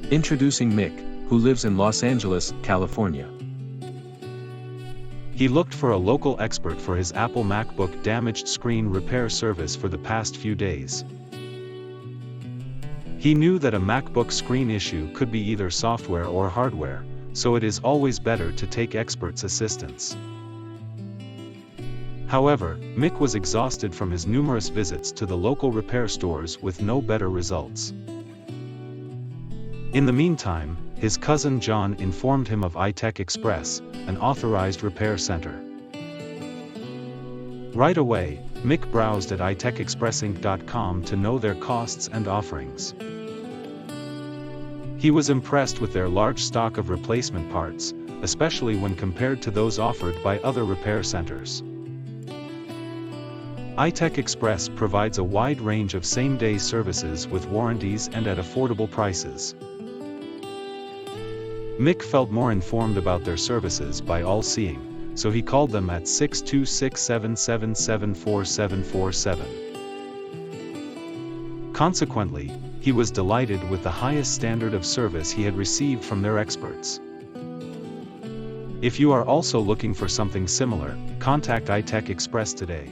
Introducing Mick, who lives in Los Angeles, California. He looked for a local expert for his Apple MacBook damaged screen repair service for the past few days. He knew that a MacBook screen issue could be either software or hardware, so it is always better to take experts' assistance. However, Mick was exhausted from his numerous visits to the local repair stores with no better results. In the meantime, his cousin John informed him of iTech Xpress, an authorized repair center. Right away, Mick browsed at itechexpressinc.com to know their costs and offerings. He was impressed with their large stock of replacement parts, especially when compared to those offered by other repair centers. iTech Xpress provides a wide range of same-day services with warranties and at affordable prices. Mick felt more informed about their services by all-seeing, so he called them at 626-777-4747. Consequently, he was delighted with the highest standard of service he had received from their experts. If you are also looking for something similar, contact iTech Xpress today.